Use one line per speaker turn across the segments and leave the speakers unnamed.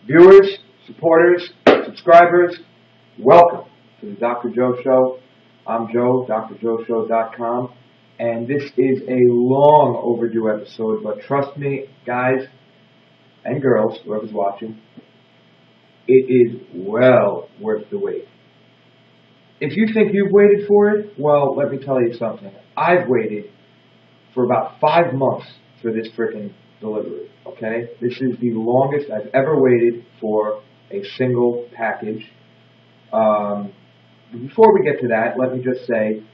Viewers, supporters, subscribers, welcome to the Dr. Joe Show. I'm Joe, DrJoeShow.com, and this is a long overdue episode, but trust me, guys and girls, whoever's watching, it is well worth the wait. If you think you've waited for it, well, let me tell you something. I've waited for about 5 months for this frickin' delivery, okay? This is the longest I've ever waited for a single package. Before we get to that, let me just say,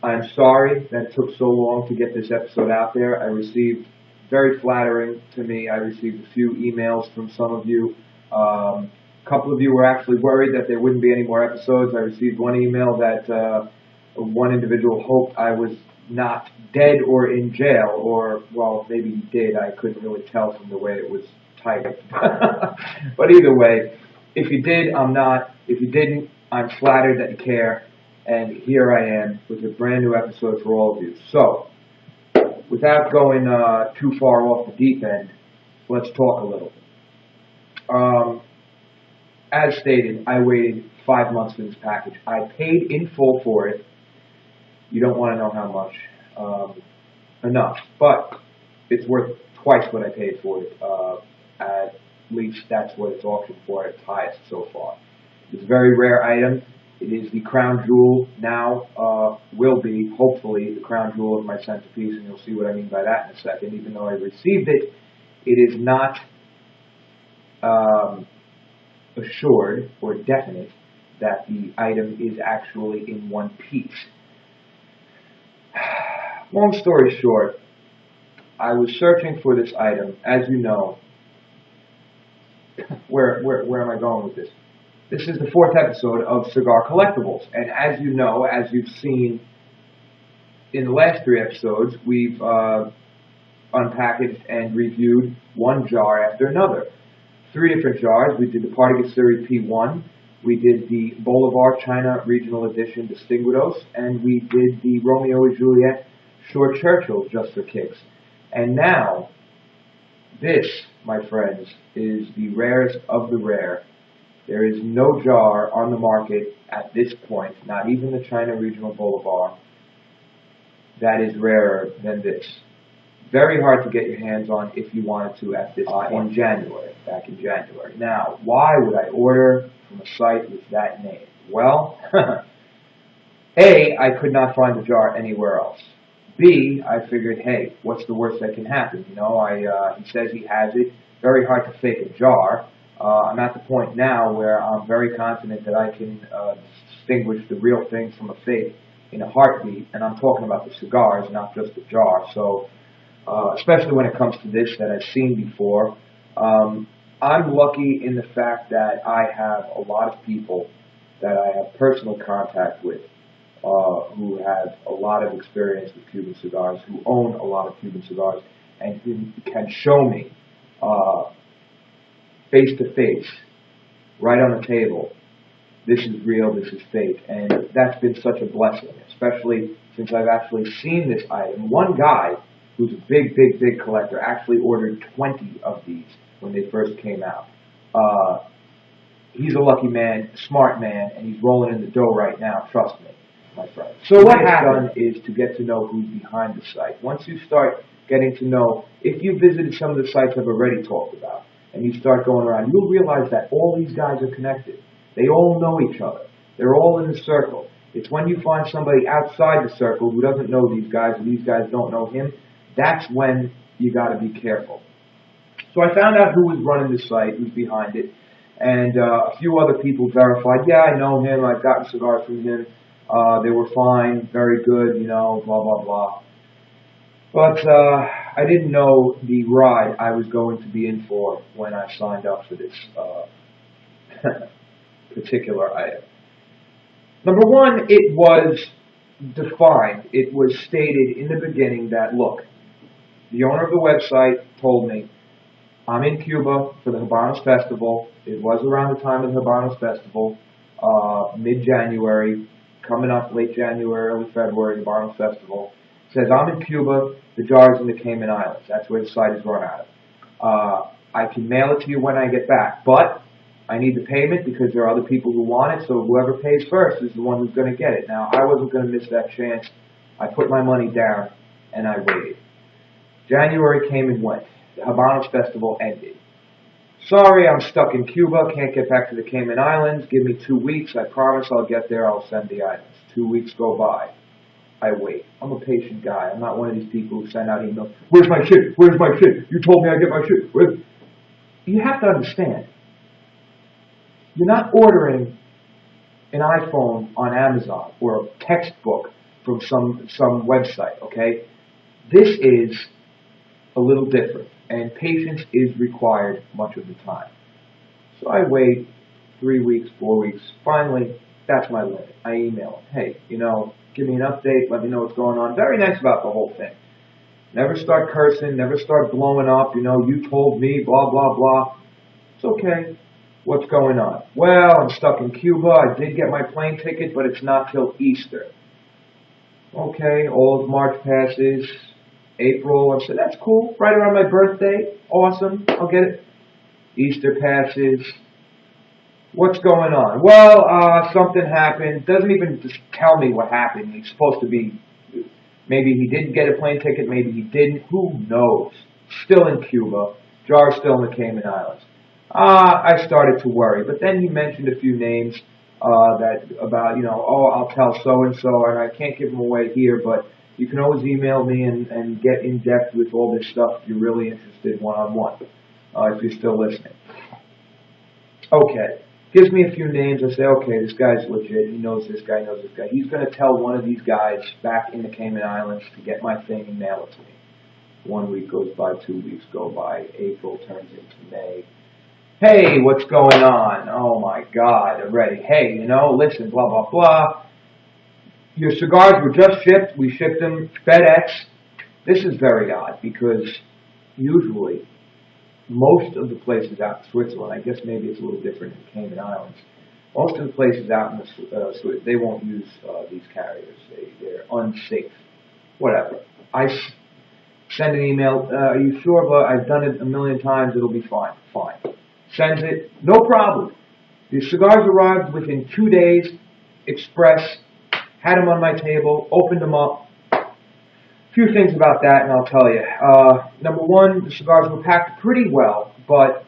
I'm sorry that it took so long to get this episode out there. I received, very flattering to me, I received a few emails from some of you. A couple of you were actually worried that there wouldn't be any more episodes. I received one email that one individual hoped I was not dead or in jail, or, well, maybe he did. I couldn't really tell from the way it was typed. But either way, if you did, I'm not. If you didn't, I'm flattered that you care. And here I am with a brand new episode for all of you. So, without going too far off the deep end, let's talk a little. As stated, I waited 5 months for this package. I paid in full for it. You don't want to know how much. Enough. But it's worth twice what I paid for it. At least that's what it's auctioned for at its highest so far. It's a very rare item. It is the crown jewel now, will be, hopefully, the crown jewel of my centerpiece, and you'll see what I mean by that in a second. Even though I received it, it is not assured or definite that the item is actually in one piece. Long story short, I was searching for this item. As you know, where am I going with this? This is the 4th episode of Cigar Collectibles, and as you know, as you've seen in the last 3 episodes, we've unpackaged and reviewed one jar after another. 3 different jars. We did the Partagas Series P1, we did the Bolivar China Regional Edition Distinguidos, and we did the Romeo and Juliet Short Churchill just for kicks. And now, this, my friends, is the rarest of the rare. There is no jar on the market at this point, not even the China Regional Bolivar, that is rarer than this. Very hard to get your hands on if you wanted to at this point. Back in January. Now, why would I order from a site with that name? Well, A, I could not find the jar anywhere else. B, I figured, hey, what's the worst that can happen? You know, he says he has it. Very hard to fake a jar. I'm at the point now where I'm very confident that I can distinguish the real thing from a fake in a heartbeat, and I'm talking about the cigars, not just the jar. So, especially when it comes to this that I've seen before, I'm lucky in the fact that I have a lot of people that I have personal contact with who have a lot of experience with Cuban cigars, who own a lot of Cuban cigars, and who can show me face to face, right on the table, this is real, this is fake, and that's been such a blessing, especially since I've actually seen this item. One guy who's a big collector actually ordered 20 of these when they first came out. He's a lucky man, smart man, and he's rolling in the dough right now, trust me, my friend. So what happened is to get to know who's behind the site. Once you start getting to know, if you visited some of the sites I've already talked about, and you start going around, you'll realize that all these guys are connected. They all know each other. They're all in the circle. It's when you find somebody outside the circle who doesn't know these guys, and these guys don't know him, that's when you got to be careful. So I found out who was running the site, who's behind it, and a few other people verified, yeah, I know him, I've gotten cigars from him, they were fine, very good, you know, blah, blah, blah. But I didn't know the ride I was going to be in for when I signed up for this particular item. Number one, it was defined. It was stated in the beginning that, look, the owner of the website told me, I'm in Cuba for the Habanos Festival. It was around the time of the Habanos Festival, mid-January, coming up late January, early February, the Habanos Festival. It says, I'm in Cuba, the jar is in the Cayman Islands. That's where the site is run out of. I can mail it to you when I get back, but I need the payment because there are other people who want it, so whoever pays first is the one who's going to get it. Now, I wasn't going to miss that chance. I put my money down, and I waited. January came and went. The Habanos Festival ended. Sorry, I'm stuck in Cuba, can't get back to the Cayman Islands. Give me 2 weeks. I promise I'll get there. I'll send the items. 2 weeks go by. I wait. I'm a patient guy. I'm not one of these people who send out emails. Where's my shit? Where's my shit? You told me I'd get my shit. Where's... You have to understand. You're not ordering an iPhone on Amazon or a textbook from some website, okay? This is a little different, and patience is required much of the time. So I wait 3 weeks, 4 weeks. Finally, that's my limit. I email him. Hey, give me an update. Let me know what's going on. Very nice about the whole thing. Never start cursing. Never start blowing up. You told me, blah, blah, blah. It's okay. What's going on? Well, I'm stuck in Cuba. I did get my plane ticket, but it's not till Easter. Okay, all of March passes. April, I said, that's cool. Right around my birthday. Awesome. I'll get it. Easter passes. What's going on? Well, something happened. Doesn't even just tell me what happened. He's supposed to be, maybe he didn't get a plane ticket, maybe he didn't. Who knows? Still in Cuba. Jar's still in the Cayman Islands. I started to worry. But then he mentioned a few names I'll tell so-and-so, and I can't give them away here, but you can always email me and get in depth with all this stuff if you're really interested one-on-one, if you're still listening. Okay. Gives me a few names. I say, okay, this guy's legit. He knows this guy, knows this guy. He's going to tell one of these guys back in the Cayman Islands to get my thing and mail it to me. 1 week goes by, 2 weeks go by. April turns into May. Hey, what's going on? Oh, my God, already. Hey, listen, blah, blah, blah. Your cigars were just shipped. We shipped them FedEx. This is very odd because usually most of the places out in Switzerland, I guess maybe it's a little different in the Cayman Islands, most of the places out in the they won't use these carriers. They're unsafe. Whatever. I send an email. Are you sure? But I've done it a million times. It'll be fine. Fine. Sends it. No problem. The cigars arrived within 2 days. Express. Had them on my table. Opened them up. Few things about that, and I'll tell you. Number one, the cigars were packed pretty well, but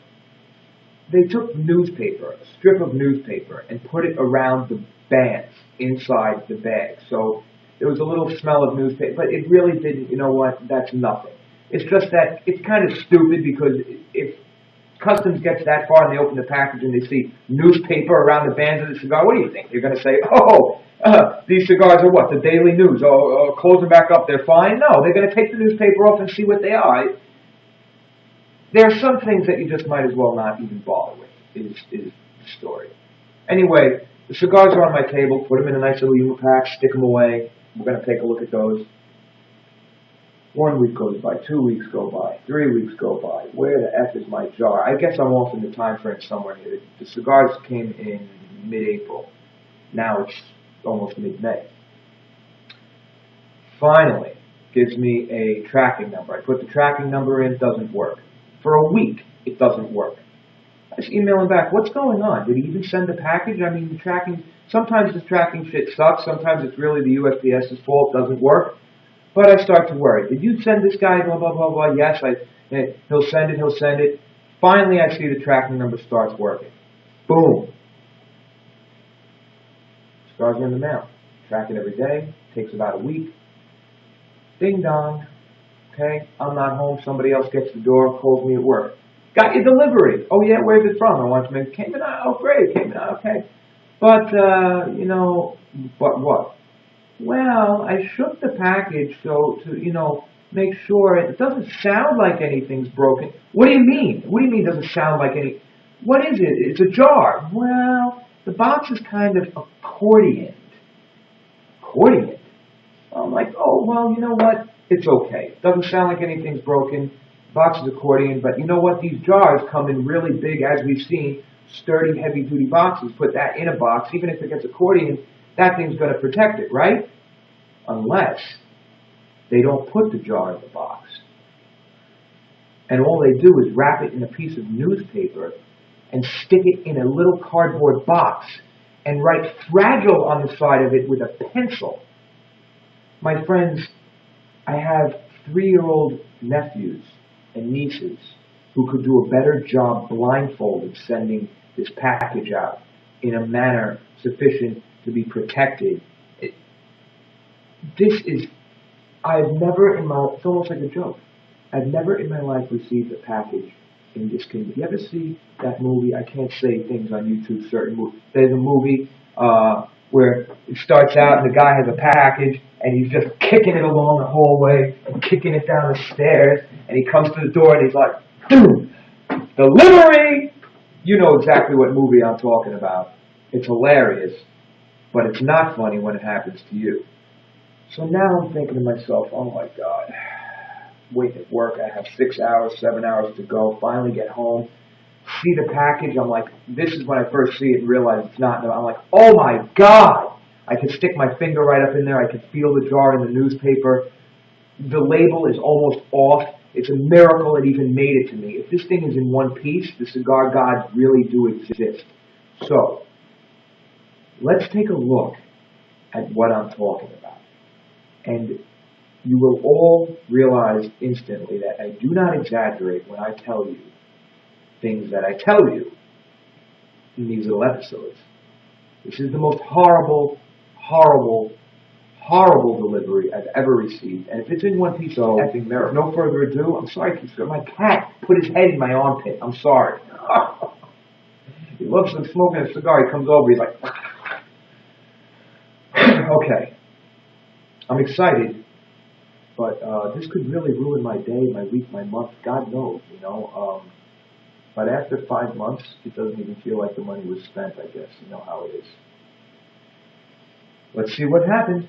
they took newspaper, a strip of newspaper, and put it around the bands inside the bag. So there was a little smell of newspaper, but it really didn't, that's nothing. It's just that it's kind of stupid because if Customs gets that far and they open the package and they see newspaper around the bands of the cigar, what do you think? They're going to say, these cigars are what? The Daily News. Close them back up, they're fine? No, they're going to take the newspaper off and see what they are. There are some things that you just might as well not even bother with, is the story. Anyway, the cigars are on my table. Put them in a nice little Yuma pack, stick them away. We're going to take a look at those. 1 week goes by, 2 weeks go by, 3 weeks go by. Where the F is my jar? I guess I'm off in the time frame somewhere here. The cigars came in mid-April. Now it's almost mid-May. Finally, gives me a tracking number. I put the tracking number in, doesn't work. For a week, it doesn't work. I just email him back, what's going on? Did he even send the package? I mean, sometimes the tracking shit sucks. Sometimes it's really the USPS's fault, doesn't work. But I start to worry. Did you send this guy, blah, blah, blah, blah? Yes, he'll send it. Finally, I see the tracking number starts working. Boom. Cigars are in the mail. Track it every day. Takes about a week. Ding dong. Okay, I'm not home. Somebody else gets the door, calls me at work. Got your delivery. Oh, yeah, where's it from? I want to make Cayman Islands. Oh, great, Cayman Islands. Okay. But, but what? Well, I shook the package to make sure it doesn't sound like anything's broken. What do you mean? What do you mean it doesn't sound like any? What is it? It's a jar. Well, the box is kind of accordioned. Accordioned? I'm like, oh, well, you know what? It's okay. It doesn't sound like anything's broken. The box is accordion, but you know what? These jars come in really big, as we've seen, sturdy, heavy-duty boxes. Put that in a box, even if it gets accordion, that thing's going to protect it, right? Unless they don't put the jar in the box. And all they do is wrap it in a piece of newspaper and stick it in a little cardboard box and write fragile on the side of it with a pencil. My friends, I have 3-year-old nephews and nieces who could do a better job blindfolded sending this package out in a manner sufficient to be protected. It's almost like a joke. I've never in my life received a package in this condition. You ever see that movie? I can't say things on YouTube, certain movies. There's a movie where it starts out and the guy has a package and he's just kicking it along the hallway and kicking it down the stairs, and he comes to the door and he's like, boom, delivery! You know exactly what movie I'm talking about. It's hilarious, but it's not funny when it happens to you. So now I'm thinking to myself, oh my God, waiting at work, I have 6 hours, 7 hours to go, finally get home, see the package, I'm like, this is when I first see it and realize it's not, I'm like, oh my God! I can stick my finger right up in there, I can feel the jar in the newspaper, the label is almost off, it's a miracle it even made it to me. If this thing is in one piece, the cigar gods really do exist. So, let's take a look at what I'm talking about. And you will all realize instantly that I do not exaggerate when I tell you things that I tell you in these little episodes. This is the most horrible, horrible, horrible delivery I've ever received. And if it's in one piece of effing mirror, no further ado, I'm sorry, my cat put his head in my armpit. I'm sorry. He loves smoking a cigar. He comes over, he's like, okay. I'm excited, but this could really ruin my day, my week, my month. God knows, you know. But after 5 months, it doesn't even feel like the money was spent, I guess. You know how it is. Let's see what happened.